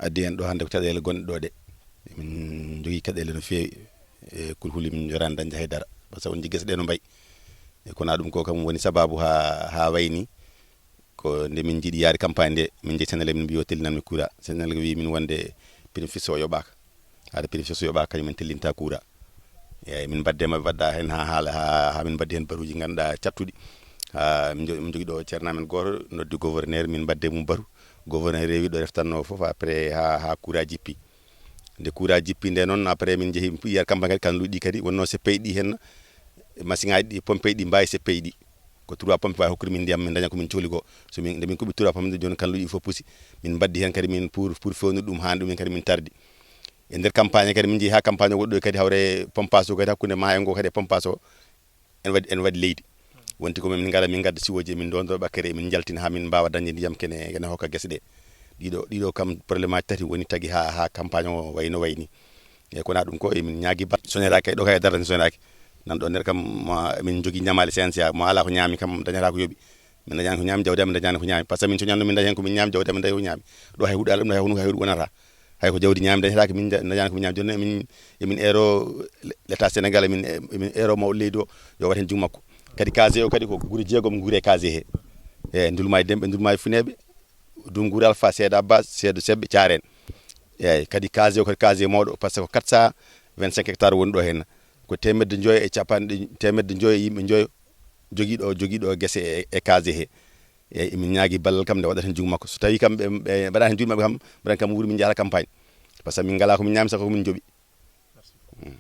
addi en ɗo hannde ko caɗeele gonɗe ɗo ɗe min jogii caɗeele no feewi e kulhuli min jorani dañde haydara par ce que on jii gese ɗe no mbayi e kono ɗum ko kam woni sababu ha wayni ko nde min jiiɗi yaari campagne nde min jeeyi Sénégal min mbi yo tellinanmi courant Sénégal wi min wonde bénéfice o yoɓaka haade bénéfice o yoɓaka kañum min tellinta courant eyyi min baddema wadda hen ha haala ha min baddi hen baruji ganduɗa cattuɗi ha min jogui ɗo ceerno men goto noddi gouverneur min badde mum baru gouverneur rewi ɗo reftanno foof après ha courant jippi nde courant jippi nde noon après min jeehi yiyat campagne kadi kanluji ɗi kadi wonno seppey ɗi hen machine ngaji ɗi pompe ɗi mbawi seppey ɗi ko 3 pompe wawi hokkude min ndiyam min daña komin cohli ko so min nde min kuɓi 3 pompe joni kanluji fof pusi min baddi hen kadi min pour fewnude ɗum hande ɗumen kadi min tardi e nder campagne kadi min jeehi ha campagne o goɗɗo kadi hawre pompage o kadi hakkude maayo ngo kadi e pompage o en waɗi leydi wonti ko min gadda siwoji min dondo ɓakkere min jaltina ha min mbawa dañde ndiyam kene hokka guese ɗe ɗiɗo kam probléme aji tati woni tagui ha campagne o wayno wayni e kona ɗum ko emin ñaagui ba soneraki ɗo kay darata soneraki nan ɗo nder kam min jogui ñamale CNCA mo ala ko ñaami kam dañata ko yooɓi min dañani ko ñaami jawdi min dañani ko ñaami par ce que min coñanno min dañi hen komin ñaami jawdi min dañi ko ñaami ɗo hay huuɗo ɗum hay huuɗo wonata hay ko jawdi ñaami dañataki min dañani komin ñaami joni emin ero l'état sénégal emin ero mawɗo leydi o yo wat hen juuɗe makko kadi casier o kadi ko guure jeegom guure casier he e ndulma e demɓe ndulma e funeɓe Dungour Alpha Seeda Bas Seedo Sebbe Thiarène eyyi kadi casier o kadi casier mawɗo par ce que ko 425 hectares woni ɗo hen ko temedde joyyi e capanɗe temedde joyyi yimɓe joyyo joguiɗo guesse e casier he eyyi min ñaagui ballal kam nde waɗata hen juuɗe makko so tawi kam ɓe mbaɗa hen juuɗe mabɓe kam mbaɗa kam wuuri min jahata campagne par ce que min gala komin ñaami saka komin jooɓi